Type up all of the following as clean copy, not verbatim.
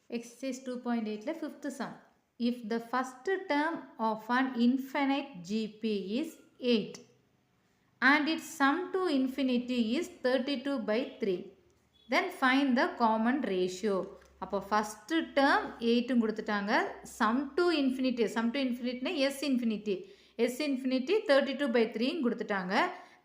Exercise 2.8 fifth sum. If the first term of an infinite GP is 8 and its sum to infinity is 32 by 3, then find the common ratio. அப்போ first term 8 கொடுத்துட்டாங்க, sum to infinity s infinity 32 by 3 கொடுத்துட்டாங்க.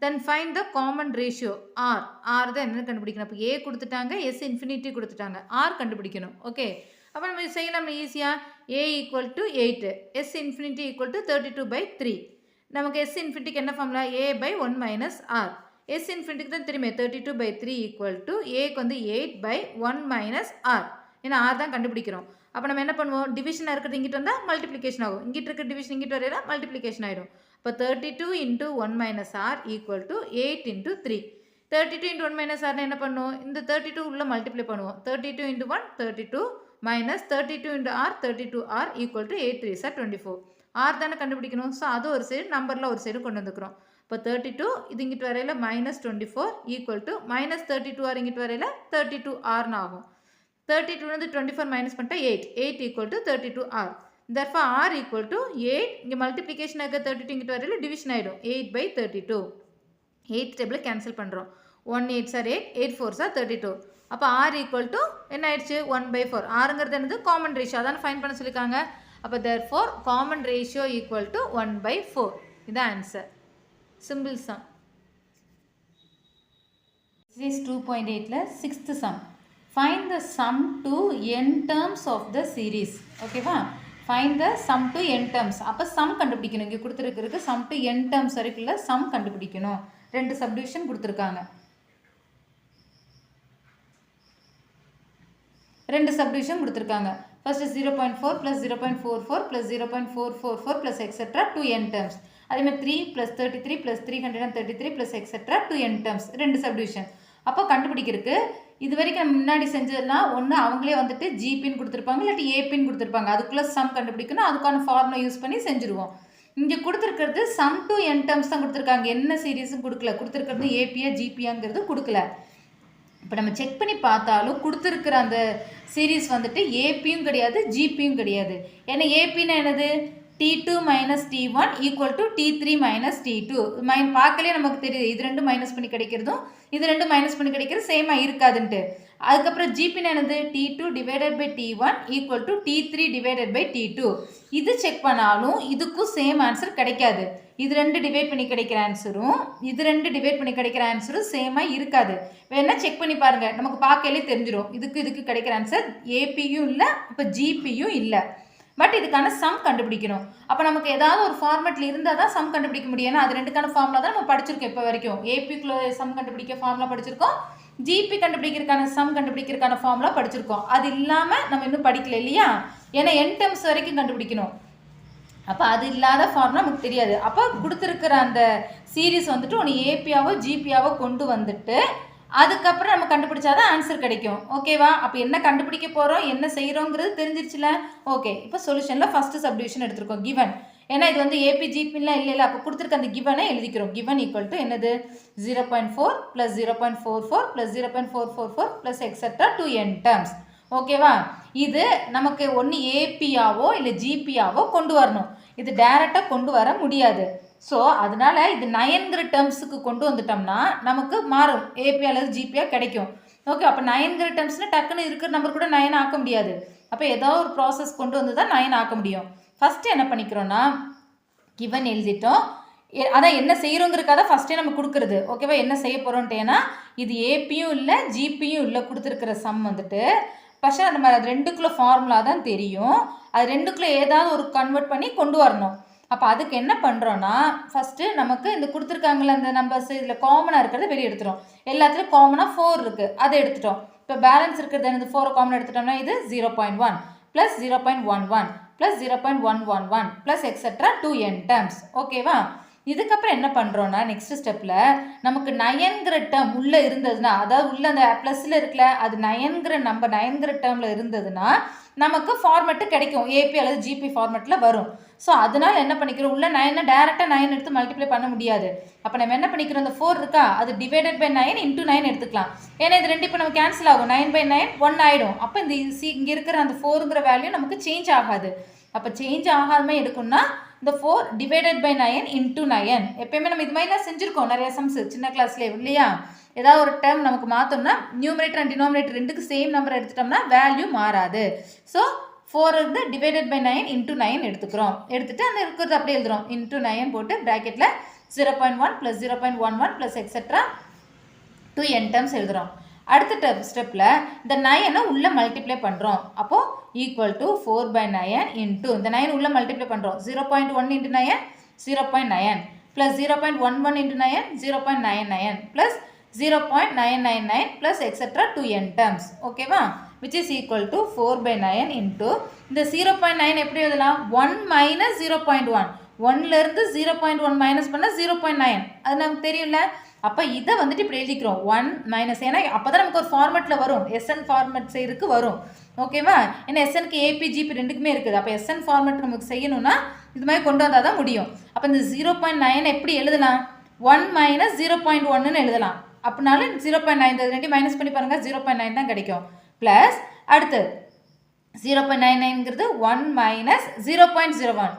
Then find the common ratio r தான் என்ன கண்டுபிடிக்கணும். அப்போ a கொடுத்துட்டாங்க, s infinity கொடுத்துட்டாங்க, r கண்டுபிடிக்கணும். ஓகே, அப்போ நம்ம செய்யலாம் ஈஸியாக. a equal to 8, s infinity equal to 32 by 3. நமக்கு s infinity என்ன formula, a by 1 minus r. s infinity தான் திரும்பி 32 by 3 equal to a வந்து 8 by 1 minus r. ஏன்னா r தான் கண்டுபிடிக்கிறோம். அப்போ நம்ம என்ன பண்ணுவோம், டிவிஷனாக இருக்கிறது இங்கிட்டு வந்தால் மல்டிப்ளிகேஷன் ஆகும், இங்கிட்டு இருக்க டிவிஷன் இங்கிட்டு வரையில மல்டிப்ளிகேஷன் ஆகிடும். இப்போ 32 into 1 minus r equal to 8 into 3. 32 into 1 minus r என்ன பண்ணுவோம், இந்த 32 உள்ள மல்டிப்ளை பண்ணுவோம். 32 into 1 32 minus 32 into r 32r equal to 8 3s are 24. r தானே கண்டுபிடிக்கணும். ஸோ அது ஒரு சைடு, நம்பரில் ஒரு சைடு கொண்டு வந்துக்கிறோம். இப்போ 32 இது இங்கிட்டு வரையில minus 24 equal to minus 32r இங்கிட்டு வரையில 32rன்னு ஆகும். 32 வந்து 24 மைனஸ் பண்ணிட்டா 8 equal to 32r. Therefore r equal to 8, இங்கே மல்டிப்ளிகேஷன் ஆக 32 இங்கிட்டு வரையில டிவிஷன் ஆகிடும் 8 by 32. 8 டேபிள் கேன்சல் பண்ணுறோம். 1 8s are 8, 8 4s are 32. அப்போ r equal to என்ன ஆயிடுச்சு, 1 by 4. rங்கிறது என்னது, காமன் ரேஷியோ, அதான் ஃபைன் பண்ண சொல்லியிருக்காங்க. அப்போ therefore common ratio equal to 1 by 4. இதுதான் answer. Simple some. Exercise 2.8 6th sum. Find the sum to n terms of the series. ஓகேவா, find the sum to n terms. அப்போ sum கண்டுபிடிக்கணும். இங்கே கொடுத்துருக்கு sum to n terms வரைக்குள்ள sum கண்டுபிடிக்கணும். ரெண்டு subdivision கொடுத்துருக்காங்க. ரெண்டு சப்டிவிஷன் கொடுத்துருக்காங்க. First 0.4 plus 0.44 plus 0.444 plus etc. to n terms. அதே மாதிரி 3 plus 33 plus 333 plus etc. to n terms. ரெண்டு சப்டிவிஷன். அப்போ கண்டுபிடிக்கிறதுக்கு இது வரைக்கும் நம்ம முன்னாடி செஞ்சதெல்லாம் ஒன்று அவங்களே வந்துட்டு ஜிபின்னு கொடுத்துருப்பாங்க, இல்லாட்டி ஏபின்னு கொடுத்துருப்பாங்க. அதுக்குள்ளே சம் கண்டுபிடிக்கணும், அதுக்கான ஃபார்முலா யூஸ் பண்ணி செஞ்சுருவோம். இங்கே கொடுத்துருக்கிறது சம் டு என் டேர்ம்ஸ் தான் கொடுத்துருக்காங்க, என்ன சீரீஸும் கொடுக்கல. கொடுத்துருக்கிறது ஏபியா ஜிபியாங்கிறது கொடுக்கல. இப்போ நம்ம செக் பண்ணி பார்த்தாலும் கொடுத்துருக்கிற அந்த சீரீஸ் வந்துட்டு ஏபியும் கிடையாது ஜிபியும் கிடையாது. ஏன்னா ஏபின்னா என்னது, T2 minus T1 equal to T3 minus T2. பார்க்கலே நமக்கு தெரியுது, இது ரெண்டும் மைனஸ் பண்ணி கிடைக்கிறதும் இது ரெண்டும் மைனஸ் பண்ணி கிடைக்கிறது சேமாக இருக்காதுன்ட்டு. அதுக்கப்புறம் ஜிபின்னு என்னது, T2 divided by T1 equal to T3 divided by T2. இது செக் பண்ணாலும் இதுக்கும் சேம் ஆன்சர் கிடைக்காது. இது ரெண்டு டிவைட் பண்ணி கிடைக்கிற ஆன்சரும் இது ரெண்டு டிவைட் பண்ணி கிடைக்கிற ஆன்சரும் சேமாக இருக்காது. வேணா செக் பண்ணி பாருங்கள், நமக்கு பார்க்கலே தெரிஞ்சிடும். இதுக்கு கிடைக்கிற ஆன்சர் ஏபியும் இல்லை, இப்போ ஜிபியும் இல்லை. பட் இதுக்கான சம் கண்டுபிடிக்கணும். அப்போ நமக்கு ஏதாவது ஒரு ஃபார்மேட்டில் இருந்தால் தான் சம் கண்டுபிடிக்க முடியும். ஏன்னா அது ரெண்டுக்கான ஃபார்முலா தான் நம்ம படிச்சிருக்கோம் இப்போ வரைக்கும். ஏபிக்குள்ள சம் கண்டுபிடிக்க ஃபார்முலா படிச்சிருக்கோம், ஜிபி கண்டுபிடிக்கிறதுக்கான சம் கண்டுபிடிக்கிறதுக்கான ஃபார்முலா படிச்சிருக்கோம். அது இல்லாமல் நம்ம இன்னும் படிக்கல இல்லையா, ஏன்னா n டேர்ம்ஸ் வரைக்கும் கண்டுபிடிக்கணும். அப்போ அது இல்லாத ஃபார்முலா நமக்கு தெரியாது. அப்போ கொடுத்துருக்கிற அந்த சீரீஸ் வந்துட்டு ஒன்று ஏபியாவோ ஜிபியாவோ கொண்டு வந்துட்டு அதுக்கப்புறம் நம்ம கண்டுபிடிச்சாதான் ஆன்சர் கிடைக்கும். ஓகேவா, அப்போ என்ன கண்டுபிடிக்க போகிறோம் என்ன செய்கிறோங்கிறது தெரிஞ்சிருச்சுல. ஓகே, இப்போ சொல்யூஷனில் ஃபஸ்ட்டு சப்டிவிஷன் எடுத்துருக்கோம் கிவன். ஏன்னா இது வந்து ஏபி ஜிபின்லாம் இல்லை, அப்போ கொடுத்துருக்க அந்த கிவனை எழுதிக்கிறோம். கிவன் ஈக்குவல் டு என்னது, 0.4 + 0.44 + 0.444 + எக்ஸெட்ரா டு n டேர்ம்ஸ். ஓகேவா, இது நமக்கு ஒன்று ஏபியாவோ இல்லை ஜிபியாவோ கொண்டு வரணும். இது டைரெக்டாக கொண்டு வர முடியாது. ஸோ அதனால் இது 9ங்கிற டேர்ம்ஸுக்கு கொண்டு வந்துட்டோம்னா நமக்கு மாறும், ஏபி அல்லது ஜிபியா கிடைக்கும். ஓகே, அப்போ 9ங்கிற டேர்ம்ஸ்னால் டக்குன்னு இருக்கிற நம்பர் கூட 9 ஆக்க முடியாது. அப்போ ஏதாவது ஒரு ப்ராசஸ் கொண்டு வந்து தான் 9 ஆக்க முடியும். ஃபஸ்ட்டு என்ன பண்ணிக்கிறோன்னா, கிவன் எழுதிட்டோம். அதான் என்ன செய்கிறோங்கிறக்காக ஃபஸ்ட்டே நம்ம கொடுக்குறது. ஓகேவா, என்ன செய்ய போகிறோன்ட்டேன்னா இது ஏபியும் இல்லை ஜிபியும் இல்லை, கொடுத்துருக்கிற சம் வந்துட்டு ஃபஸ்ட்டு நம்ம அது ரெண்டுக்குள்ளே ஃபார்முலா தான் தெரியும், அது ரெண்டுக்குள்ளே ஏதாவது ஒரு கன்வெர்ட் பண்ணி கொண்டு வரணும். அப்போ அதுக்கு என்ன பண்ணுறோன்னா, ஃபஸ்ட்டு நமக்கு இந்த கொடுத்துருக்காங்கள அந்த நம்பர்ஸ் இதில் காமனாக இருக்கிறத வெளியே எடுத்துட்டோம். எல்லாத்துலேயும் காமனாக 4 இருக்குது, அதை எடுத்துட்டோம். இப்போ பேலன்ஸ் இருக்கிறது என்னது, 4 காமனாக எடுத்துட்டோம்னா இது 0.1 + 0.11 + 0.111 + எக்ஸெட்ரா 2n டேர்ம்ஸ். ஓகேவா, இதுக்கப்புறம் என்ன பண்ணுறோன்னா நெக்ஸ்ட் ஸ்டெப்பில் நமக்கு 9ங்கிற டேர்ம் உள்ளே இருந்ததுன்னா, அதாவது உள்ள அந்த ப்ளஸில் இருக்கல அது 9ங்கிற டேர்மில் இருந்ததுன்னா நமக்கு ஃபார்மெட்டு கிடைக்கும், ஏபி அல்லது ஜிபி ஃபார்மெட்டில் வரும். ஸோ அதனால் என்ன பண்ணிக்கிறோம், உள்ள 9 டேரெக்டாக 9 எடுத்து மல்டிப்ளை பண்ண முடியாது. அப்போ நம்ம என்ன பண்ணிக்கிறோம், அந்த 4 இருக்கா அது டிவைடட் பை 9 இன்ட்டு 9 எடுத்துக்கலாம். ஏன்னா இது ரெண்டு இப்போ நம்ம கேன்சல் ஆகும், 9/9 1 ஆகிடும். அப்போ இந்த இங்கே இருக்கிற அந்த 4ங்கிற வேல்யூ நமக்கு சேஞ்ச் ஆகாது. அப்போ சேஞ்ச் ஆகாமல் எடுக்கணும்னா இந்த 4 டிவைடட் பை 9 இன்ட்டு 9. எப்பயுமே நம்ம இது மாதிரிலாம் செஞ்சுருக்கோம் நிறைய சம்ஸ் சின்ன கிளாஸ்லேயே இல்லையா. ஏதாவது ஒரு டேர்ம் நமக்கு மாற்றோம்னா நியூமரேட்டர் அண்ட் டினாமினேட்டர் ரெண்டுக்கு சேம் நம்பர் எடுத்துட்டோம்னா வேல்யூ மாறாது. ஸோ 4 வந்து டிவைடட் பை 9 இன்ட்டு 9 எடுத்துக்கிறோம். எடுத்துகிட்டு அந்த இருக்கிறது அப்படியே எழுதுகிறோம். இன்ட்டு 9 போட்டு ப்ராக்கெட்டில் 0.1 + 0.11 ப்ளஸ் எக்ஸெட்ரா 2n டேர்ம்ஸ் எழுதுகிறோம். அடுத்த ஸ்டெப்பில் இந்த 9 உள்ளே மல்டிப்ளை பண்ணுறோம். அப்போது ஈக்குவல் டு 4/9 இன்ட்டு இந்த 9 உள்ளே மல்டிப்ளை பண்ணுறோம். 0.1 into 9 0.9 plus 0.11 into 9 0.99 plus 0.999 plus etcetera 2n terms. ஓகேவா, which is equal to 4/9 into இந்த 0.9 எப்படி எழுதலாம், 1 minus 0.1 1லேருந்து 0.1 மைனஸ் பண்ணால் 0.9 அது நமக்கு தெரியும்ல. அப்போ இதை வந்துட்டு இப்படி எழுதிக்கிறோம் 1 மைனஸ், ஏன்னா அப்போ தான் நமக்கு ஒரு ஃபார்மெட்டில் வரும், எஸ்என் ஃபார்மெட் செய்யறதுக்கு வரும். ஓகேவா, ஏன்னா எஸ்எனுக்கு ஏபி ஜிபி ரெண்டுக்குமே இருக்குது. அப்போ எஸ்என் ஃபார்மெட் நமக்கு செய்யணும்னா இது மாதிரி கொண்டு வந்தால் தான் முடியும். அப்போ இந்த 0.9 எப்படி எழுதலாம், 1 மைனஸ் 0.1ன்னு எழுதலாம். அப்படினாலும் 0.9 ரெண்டு மைனஸ் பண்ணி பாருங்கள் 0.9 தான் கிடைக்கும். ப்ளஸ் அடுத்து 0.99ங்கிறது 1 மைனஸ் 0.01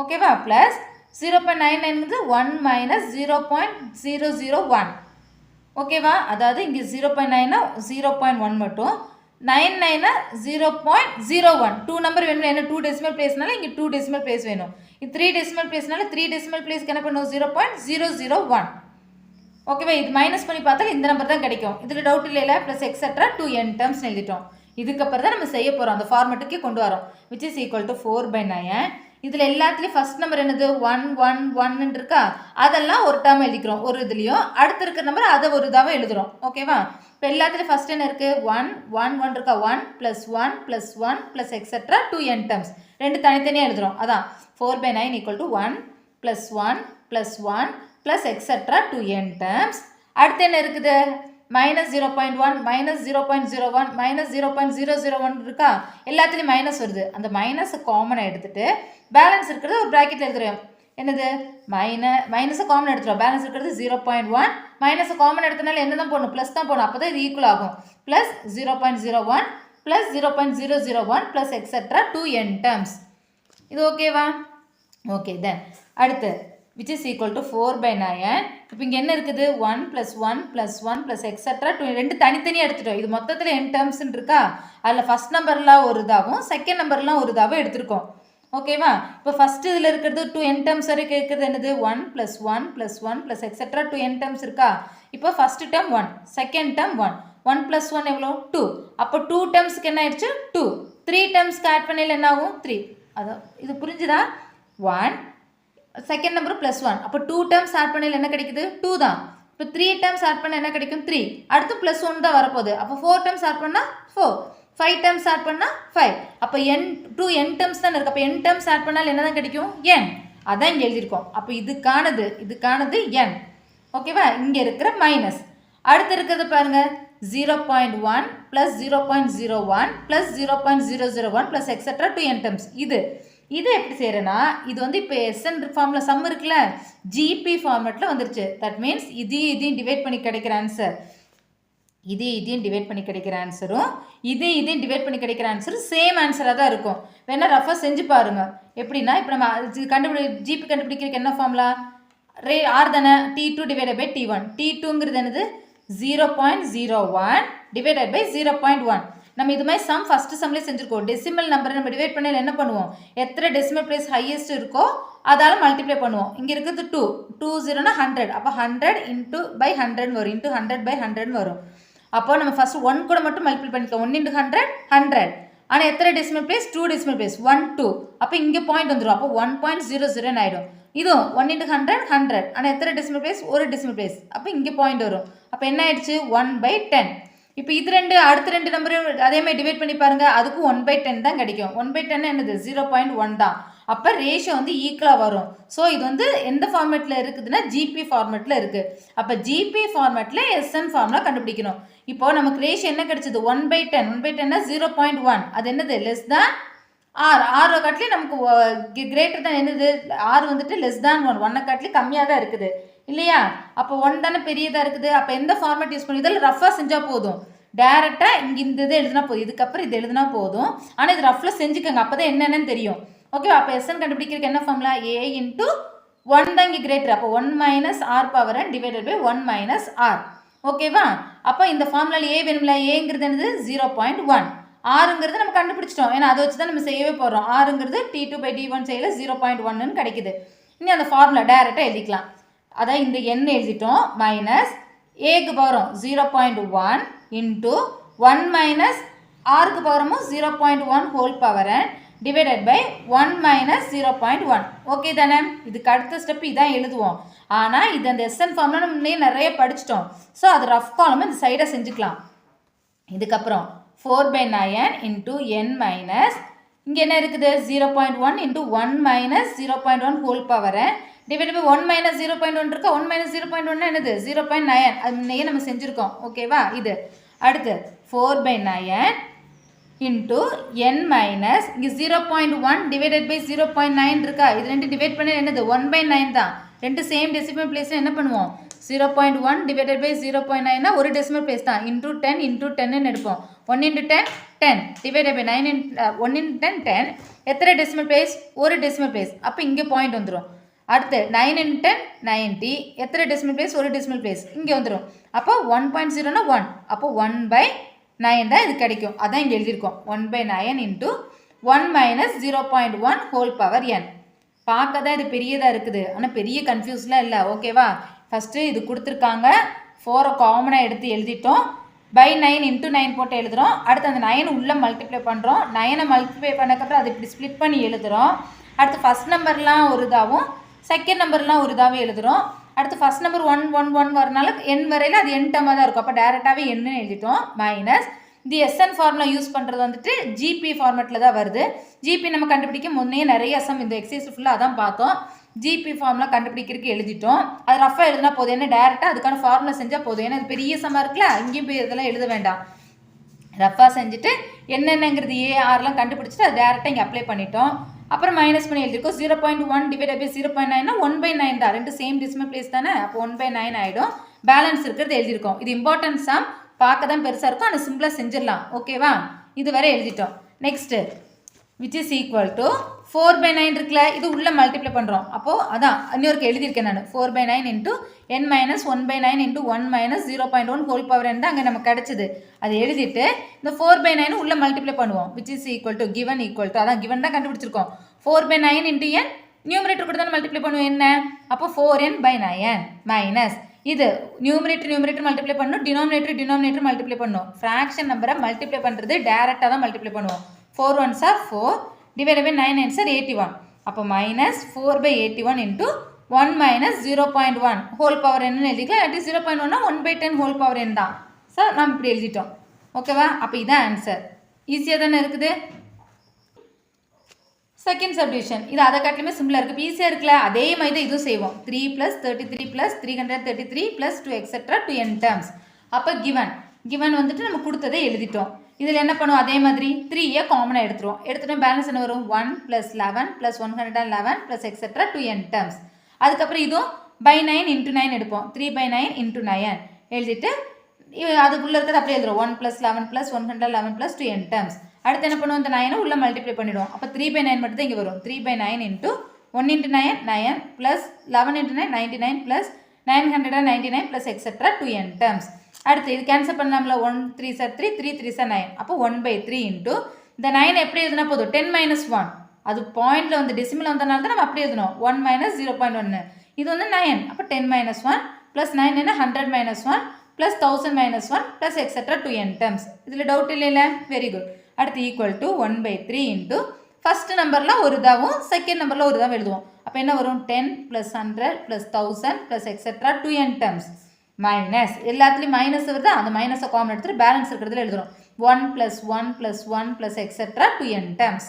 ஓகேவா, ப்ளஸ் 0.99ங்கிறது 1 மைனஸ் 0.001 ஓகேவா. அதாவது இங்கே 0.9னா 0.1 மட்டும், 99னா 0.01 2 நம்பர் வேணும். என்ன 2 டெசிமல் பிளேஸ்னால இங்கே 2 டெசிமல் பிளேஸ் வேணும். இது 3 டெசிமல் பிளேஸ்னால 3 டெசிமல் பிளேஸ்க்கு என்ன பண்ணும் 0.001 ஓகேவா. இது மைனஸ் பண்ணி பார்த்தாலும் இந்த நம்பர் தான் கிடைக்கும். இதில் டவுட் இல்லைல்ல. ப்ளஸ் எக்ஸெட்ரா 2n டேர்ம்ஸ் எழுதிட்டோம். இதுக்கப்புறம் தான் நம்ம செய்ய போகிறோம், அந்த ஃபார்மெட்டுக்கே கொண்டு வரோம். Which is equal to 4/9. இதில் எல்லாத்துலேயும் ஃபஸ்ட் நம்பர் என்னது 1 1 1 இருக்கா, அதெல்லாம் ஒரு டேர்ம் எழுதிக்கிறோம் ஒரு இதுலேயும். அடுத்து இருக்கிற நம்பர் அதை ஒரு இதாகவே எழுதுகிறோம். ஓகேவா, இப்போ எல்லாத்துலேயும் ஃபஸ்ட் என்ன இருக்குது 1 1 1 இருக்கா, 1 + 1 + 1 ப்ளஸ் எக்ஸெட்ரா 2n டேர்ம்ஸ் ரெண்டு தனித்தனியாக எழுதுகிறோம். அதான் 4/9 equal to 1 + 1 + 1 plus etcetera 2n terms. அடுத்து என்ன இருக்குது மைனஸ் 0.1 மைனஸ் 0.01 மைனஸ் 0.001 இருக்கா, எல்லாத்துலேயும் மைனஸ் வருது. அந்த மைனஸை காமனாக எடுத்துகிட்டு பேலன்ஸ் இருக்கிறது ஒரு ப்ராக்கெட்டில் எடுத்துகிறோம். என்னது மைனஸை காமன் எடுத்துகிறோம். பேலன்ஸ் இருக்கிறது 0.1 மைனஸை காமன் எடுத்தனால என்ன தான் போடணும், ப்ளஸ் தான் போடணும். அப்போ தான் இது ஈக்குவல் ஆகும். Plus 0.01 plus 0.001 plus etcetera 2n terms. இது ஓகேவா. ஓகே, தென் அடுத்து which is equal to 4/9. இப்போ இங்கே என்ன இருக்குது 1 + 1 + 1 ப்ளஸ் எக்ஸெட்ரா 2 ரெண்டு தனித்தனியாக எடுத்துட்டோம். இது மொத்தத்தில் n டேர்ம்ஸ்ன்னு இருக்கா, அதில் ஃபஸ்ட் நம்பர்லாம் ஒரு இதாகவும் செகண்ட் நம்பர்லாம் ஒரு இதாகவும் எடுத்திருக்கோம். ஓகேவா, இப்போ ஃபஸ்ட்டு இதில் இருக்கிறது 2n டேர்ம்ஸ் வரைக்கும் இருக்கிறது என்னது 1 + 1 + 1 ப்ளஸ் எக்ஸெட்ரா 2n டேர்ம்ஸ் இருக்கா. இப்போ ஃபஸ்ட்டு டேர்ம் 1 செகண்ட் டேர்ம் 1 1 + 1 எவ்வளோ 2. அப்போ 2 டேர்ம்ஸ்க்கு என்ன ஆயிடுச்சு 2. 3 டேர்ம்ஸ்க்கு ஆட் பண்ணல என்ன ஆகும் 3. அதான் இது புரிஞ்சுதா. 1 செகண்ட் நம்பர் +1 அப்போ 2 டேர்ம்ஸ் ஆட் பண்ணல என்ன கிடைக்குது 2 தான். இப்போ 3 டேர்ம்ஸ் ஆட் பண்ண என்ன கிடைக்கும் 3. அடுத்து +1 தான் வரப்போகுது. அப்போ 4 டேர்ம்ஸ் ஆட் பண்ணால் 4, 5 டேர்ம்ஸ் ஆட் பண்ணால் 5. அப்போ n டேர்ம்ஸ் தான் இருக்குது. அப்போ n டேர்ம்ஸ் ஆட் பண்ணால் என்ன தான் கிடைக்கும் n. அதான் இங்கே எழுதியிருக்கோம். அப்போ இதுக்கானது n. ஓகேவா, இங்கே இருக்கிற மைனஸ். அடுத்து இருக்கிறது பாருங்கள் 0.1 + 0.01 + 0.001 ப்ளஸ் எக்ஸெட்ரா 2n டேர்ம்ஸ். இது எப்படி செய்கிறேன்னா, இது வந்து இப்போ எஸ்என் ஃபார்மில் சம் இருக்குல்ல, ஜிபி ஃபார்மெட்டில் வந்துருச்சு. தட் மீன்ஸ் இதையும் டிவைட் பண்ணி கிடைக்கிற ஆன்சர், இதையும் டிவைட் பண்ணி கிடைக்கிற ஆன்சரும் இதையும் டிவைட் பண்ணி கிடைக்கிற ஆன்சரும் சேம் ஆன்சராக தான் இருக்கும். வேணால் ரஃபாக செஞ்சு பாருங்கள். எப்படின்னா இப்போ நம்ம ஜிபி கண்டுபிடிக்கிறதுக்கு என்ன ஃபார்முலா ஆர் தானே, T2 / T1. T2ங்கிறது என்னது 0.01 டிவைடட் பை 0.1. நம்ம இது மாதிரி சம் ஃபஸ்ட்டு சம்லேயே செஞ்சுருக்கோம். டெசிமல் நம்பரை நம்ம டிவைட் பண்ணல என்ன பண்ணுவோம், எத்தனை டெசிமல் பிளேஸ் ஹையஸ்ட் இருக்கோ அதால் மல்டிப்ளை பண்ணுவோம். இங்கே இருக்கிறது 2 2 0னா 100. அப்போ 100 இன்ட்டு பை 100 வரும், இன்ட்டு 100/100 வரும். அப்போ நம்ம ஃபஸ்ட்டு 1 கூட மட்டும் மல்டிப்ளை பண்ணிக்கலாம். 1 × 100 100. ஆனால் எத்தனை டெசிமல் பிளேஸ் 2 டெசிமல் பிளேஸ் 1 2. அப்போ இங்கே பாயிண்ட் வந்துடும். அப்போ 1.00 ஆகிடும். இதுவும் 1 × 100 100. ஆனால் எத்தனை டெசிமல் பிளேஸ் ஒரு டெசிமல் பிளேஸ். அப்போ இங்கே பாயிண்ட் வரும். அப்போ என்ன ஆயிடுச்சு 1/10. இப்போ இது அடுத்த ரெண்டு நம்பரும் அதே மாதிரி டிவைட் பண்ணி பாருங்கள். அதுக்கும் 1/10 தான் கிடைக்கும். 1/10 என்னது 0.1 தான். அப்போ ரேஷியோ வந்து ஈக்குவலாக வரும். ஸோ இது வந்து எந்த ஃபார்மேட்டில் இருக்குதுன்னா ஜிபி ஃபார்மேட்டில் இருக்குது. அப்போ ஜிபி ஃபார்மேட்டில் எஸ்என் ஃபார்முலா கண்டுபிடிக்கணும். இப்போ நமக்கு ரேஷியோ என்ன கிடைச்சது 1/10. 1/10 0.1. அது என்னது லெஸ் தான் ஆரை காட்டிலே நமக்கு கிரேட்டர் தான் என்னது ஆர் வந்துட்டு லெஸ் தான் 1. 1 காட்டிலே கம்மியாக தான் இருக்குது இல்லையா? அப்போ 1 தானே பெரியதாக இருக்குது. அப்போ எந்த ஃபார்மேட் யூஸ் பண்ணி இதில் ரஃபாக செஞ்சால் போதும். டேரெக்டாக இங்கே இந்த இது எழுதுனா போதும். இதுக்கப்புறம் இது எழுதுனா போதும். ஆனால் இது ரஃபில் செஞ்சுக்கோங்க. அப்போ தான் என்னென்னு தெரியும். ஓகே, அப்போ எஸ்என் கண்டுபிடிக்கிறதுக்கு என்ன ஃபார்முலா? ஏ இன்ட்டு 1 தான் இங்கே கிரேட்டர். அப்போ 1 minus R power n divided by 1 minus R. ஓகேவா? அப்போ இந்த ஃபார்முலாவில் ஏ வேணும்ல. ஏங்கிறது என்னது 0.1. ஆறுங்கிறது நம்ம கண்டுபிடிச்சிட்டோம். ஏன்னா அதை வச்சு தான் நம்ம செய்யவே போகிறோம். ஆறுங்கிறது T2/D1 செய்யல 0.1ன்னு கிடைக்குது. இனி அந்த ஃபார்முலா டேரெக்டாக எழுதிக்கலாம். அதான் இந்த எண் எழுதிட்டோம். மைனஸ் ஏக்கு பவரும் 0.1 இன்ட்டு 1 மைனஸ் ஆருக்கு பவரமும் 0.1 whole power n divided by 1 minus 0.1. Okay தானே? இதுக்கு அடுத்த ஸ்டெப் இதான் எழுதுவோம். ஆனால் இது அந்த எஸ்என் ஃபார்முலா நம்ம முன்னே நிறைய படிச்சிட்டோம். ஸோ அது ரஃப் காலம் இந்த சைடாக செஞ்சுக்கலாம். இதுக்கப்புறம் 4/9 இன்ட்டு n மைனஸ் இங்கே என்ன இருக்குது 0.1 into 1 minus 0.1 whole power n divide by 1 minus 0.1 இருக்கா? 1 மைனஸ் 0.1 என்னது 0.9. அது முன்னையே நம்ம செஞ்சுருக்கோம். ஓகேவா? இது அடுத்து 4/9 இன்ட்டு n மைனஸ் இங்கே 0.1 டிவைடட் பை 0.9 இருக்கா? இது ரெண்டு டிவைட் பண்ண என்னது 1/9 தான். ரெண்டு சேம் டெசிமல் பிளேஸில் என்ன பண்ணுவோம்? 0.1 டிவைடட் பை 0.9 ஒரு டெசிமல் பிளேஸ் தான். இன்ட்டு 10 இன்ட்டு 10ன்னு எடுப்போம். 1 இன்ட்டு 10 10 டிவைடட் பை 9 1 இன்ட்டு 10 10. எத்தனை டெசிமல் பிளேஸ்? ஒரு டெசிமல் பிளேஸ். அப்போ இங்கே பாயிண்ட் வந்துடும். அடுத்து 9 இன்ட்டு 10 90. எத்தனை டெசிமல் பிளேஸ்? ஒரு டெசிமல் பிளேஸ். இங்கே வந்துடும். அப்போ 1.0னா 1. அப்போ 1/9 தான் இது கிடைக்கும். அதான் இங்கே எழுதியிருக்கோம். 1/9 into 1 minus 0.1 whole power n. பார்க்க தான் இது பெரியதாக இருக்குது. ஆனால் பெரிய கன்ஃபியூஸ்லாம் இல்லை. ஓகேவா? ஃபஸ்ட்டு இது கொடுத்துருக்காங்க. 4 காமனாக எடுத்து எழுதிட்டோம். பை 9 இன்ட்டு 9 போட்டு எழுதுகிறோம். அடுத்து அந்த 9 உள்ளே மல்டிப்ளை பண்ணுறோம். 9 மல்டிப்ளை பண்ணக்கப்புறம் அது இப்படி ஸ்ப்ளிட் பண்ணி எழுதுகிறோம். அடுத்து ஃபஸ்ட் நம்பர்லாம் ஒரு இதாகவும் செகண்ட் நம்பர்லாம் ஒரு இதாகவும் எழுதுகிறோம். அடுத்து ஃபஸ்ட் நம்பர் 1 1 1 வரனால என் வரையில் அது என் டம்மாக தான் இருக்கும். அப்போ டேரெக்டாகவே என்னன்னு எழுதிட்டோம். மைனஸ் தி எஸ்என் ஃபார்முலா யூஸ் பண்ணுறது வந்துட்டு ஜிபி ஃபார்மேட்டில் தான் வருது. ஜிபி நம்ம கண்டுபிடிக்க முன்னே நிறைய சம் இந்த எக்ஸசைஸ் ஃபுல்லாக அதான் பார்த்தோம். ஜிபி ஃபார்முலா கண்டுபிடிக்கிறதுக்கு எழுதிட்டோம். அது ரஃபாக எழுதினா போதும். என்ன டேரெக்டாக அதுக்கான ஃபார்முலா செஞ்சால் போதும். ஏன்னா அது பெரிய சம்மாக இருக்குல்ல, இங்கேயும் போய் இதெல்லாம் எழுத வேண்டாம். ரஃபாக செஞ்சுட்டு என்னென்னங்கிறது ஏஆர்லாம் கண்டுபிடிச்சிட்டு அது டேரெக்டாக இங்கே அப்ளை பண்ணிட்டோம். அப்புறம் மைனஸ் பண்ணி எழுதிருக்கோம். 0.1 டிவைட் பை 0.9 1/9 தான். ரெண்டு சேம் டெசிமல் பிளேஸ் தானே. அப்போ 1/9 ஆகிடும். பேலன்ஸ் இருக்கிறது எழுதியிருக்கோம். இது இம்பார்ட்டன்ட் சம். பார்க்க தான் பெருசாக இருக்கும். ஆனால் சிம்பிளாக செஞ்சிடலாம். ஓகேவா? இது வரை எழுதிட்டோம். Next which is equal to 4/9 இருக்குல்ல, இது உள்ளே மல்டிப்ளை பண்ணுறோம். அப்போது அதான் இன்னொருக்கு எழுதியிருக்கேன் நான். 4/9 into n minus 1/9 into 1 minus 0.1 whole power n தான் அங்கே நமக்கு கிடச்சிது. அது எழுதிட்டு இந்த 4/9 உள்ளே மல்டிப்ளை பண்ணுவோம். Which is equal to given equal to அதான் கிவன் தான் கண்டுபிடிச்சிருக்கோம். 4/9 இன்ட்டு n நியூமரேட்டர் கூட தான் மல்டிப்ளை பண்ணுவோம். என்ன? அப்போ 4n/9 மைனஸ் இது நியூமரேட்டர் மல்டிப்ளை பண்ணணும். டினாமினேட்டர் மல்டிப்ளை பண்ணணும். ஃப்ராக்ஷன் நம்பரை மல்டிப்ளை பண்ணுறது டேரெக்டாக தான் மல்டிப்ளை பண்ணுவோம். 4 1s are 4 divided by 9 9s are 81. அப்போ minus 4/81 into 1 minus 0.1 whole power என்னன்னு எழுதிக்கலாம். இல்லாட்டி 0.1னா 1/10 ஹோல் பவர் n தான். ஸோ நம்ம இப்படி எழுதிட்டோம். ஓகேவா? அப்போ இதான் ஆன்சர். ஈஸியாக தானே இருக்குது. செகண்ட் சப்டிவிஷன் இது அதை காட்டிலுமே சிம்பிளாக இருக்குது. இப்போ ஈஸியாக இருக்குல்ல, அதே மாதிரி தான் இதுவும் செய்வோம். 3 + 33 + 333 + 2 எக்ஸெட்ரா 2n டேர்ம்ஸ். அப்போ கிவன் வந்துட்டு நம்ம கொடுத்ததை எழுதிட்டோம். இதில் என்ன பண்ணுவோம்? அதே மாதிரி 3யை காமனாக எடுத்துருவோம். எடுத்துகிட்டோம். பேலன்ஸ் என்ன வரும்? 1 + 11 + 111 + எக்ஸெட்ரா 2n டேர்ம்ஸ். அதுக்கப்புறம் இதுவும் பை 9 இன்ட்டு 9 எடுப்போம். 3/9 இன்ட்டு 9 எழுதிட்டு அதுக்குள்ளே இருக்கிறது அப்படியே எழுதுறோம். 1 + 11 + 111 + 2n டேர்ம்ஸ். அடுத்து என்ன பண்ணுவோம்? இந்த 9 உள்ளே மல்டிப்ளை பண்ணிவிடுவோம். அப்போ 3/9 மட்டும் தான் இங்கே வரும். 3/9 இன்ட்டு 1 × 9 9 + 11 × 9 99 + 999 + எக்ஸெட்ரா 2n டேர்ம்ஸ். அடுத்து இது கேன்சல் பண்ணலாம்ல. 1 3s are 3 3 3s are 9. அப்போ 1/3 இன்ட்டு இந்த 9 எப்படி எழுதுனா போதும்? 10 - 1 அது பாயிண்டில் வந்து டெசிமல் வந்தனால தான் நம்ம அப்படி எழுதணும். 1 மைனஸ் 0.1 இது வந்து 9. அப்போ 10 - 1 + 9 என்ன 100 - 1 + 1000 - 1 + எக்ஸெட்ரா 2n டேர்ம்ஸ். இதில் டவுட் இல்லைல்ல? Very good. அடுத்து ஈக்குவல் டு 1/3 இன்ட்டு ஃபஸ்ட் நம்பரில் ஒரு இதாகவும் செகண்ட் நம்பரில் ஒரு இதாகவும் எழுதுவோம். அப்போ என்ன வரும்? 10 + 100 + 1000 + எக்ஸெட்ரா 2n டேர்ம்ஸ் மைனஸ் எல்லாத்துலேயும் மைனஸ் வருது. அந்த மைனஸை காமன் எடுத்துகிட்டு பேலன்ஸ் இருக்கிறதுல எழுதுகிறோம். 1 + 1 + 1 + எக்ஸெட்ரா 2n டேர்ம்ஸ்.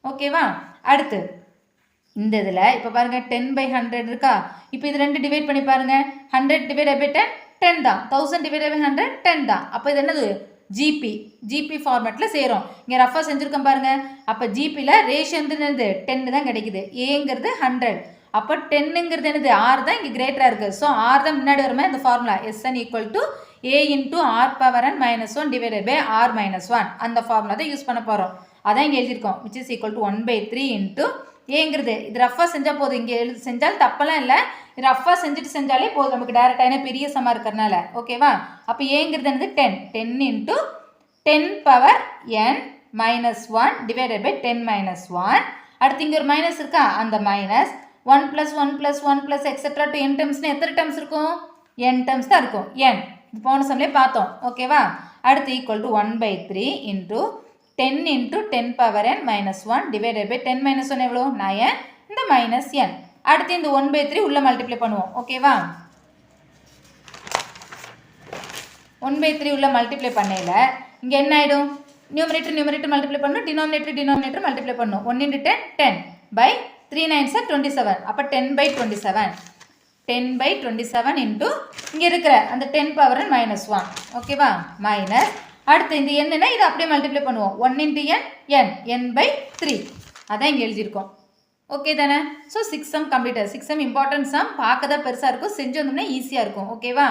ஓகேவா? அடுத்து இந்த இதில் இப்போ பாருங்கள் 10/100 இருக்கா. இப்போ இது ரெண்டு டிவைட் பண்ணி பாருங்கள். 100 டிவைட் பை 10 10 தான். 1000 டிவைட் பை 100 10 தான். அப்போ இது என்னது ஜிபி ஃபார்மேட்டில் செய்கிறோம். இங்கே ரஃபாக செஞ்சுருக்கோம் பாருங்கள். அப்போ ஜிபியில் ரேஷியோ என்னது 10 தான் கிடைக்குது. ஏங்கிறது 100. அப்போ 10ங்கிறது என்னது ஆர் தான் இங்கே கிரேட்டராக இருக்குது. ஸோ ஆர் தான் முன்னாடி வருமே இந்த formula SN = A × R⁻n - 1 divided by R-1 அந்த ஃபார்முலா தான் யூஸ் பண்ண போகிறோம். அதான் இங்கே எழுதியிருக்கோம். which is equal to 1/3 × ஏங்கிறது இது ரஃபாக செஞ்சால் போதும். இங்கே செஞ்சால் தப்பெல்லாம் இல்லை. ரஃபாக செஞ்சாலே போதும் நமக்கு டேரெக்டாக என்ன பெரிய சம்மாக இருக்கிறனால. ஓகேவா. அப்போ ஏங்கிறது என்னது 10 × 10⁻n - 1 டிவைடட் பை 10 - 1. அடுத்து இங்கே ஒரு மைனஸ் இருக்கா. அந்த மைனஸ் 1 + 1 + 1 + எக்ஸெட்ரா டு n டேர்ம்ஸ்னு எத்தனை டேர்ம்ஸ் இருக்கும். n டேர்ம்ஸ் தான் இருக்கும். n இது போன சம்லேயே பார்த்தோம். ஓகேவா. அடுத்து equal to 1/3 × 10 × 10⁻n - 1 divided by 10 - 1 எவ்வளோ 9. இந்த மைனஸ் n. அடுத்து இந்த 1/3 உள்ள மல்டிப்ளை பண்ணுவோம். ஓகேவா. 1/3 உள்ள மல்டிப்ளை பண்ணையில் இங்கே என்ன ஆகிடும். நியூமரேட்டர் மல்டிப்ளை பண்ணணும். டினாமினேட்டர் மல்டிப்ளை பண்ணணும். 1 × 10 10 பை 3 9s are 27. அப்போ 10/27 10/27 இன்ட்டு இங்கே இருக்கிற அந்த 10⁻n - 1. ஓகேவா. மைனஸ் அடுத்து இந்த என்னன்னா இதை அப்படியே மல்டிப்ளை பண்ணுவோம். 1 × n/3 அதான் இங்கே எழுதியிருக்கோம். ஓகே தானே. So 6 sum completed. 6 sum important sum பார்க்க தான் பெருசாக இருக்கும். செஞ்சு வந்தோம்னா ஈஸியாக இருக்கும். ஓகேவா.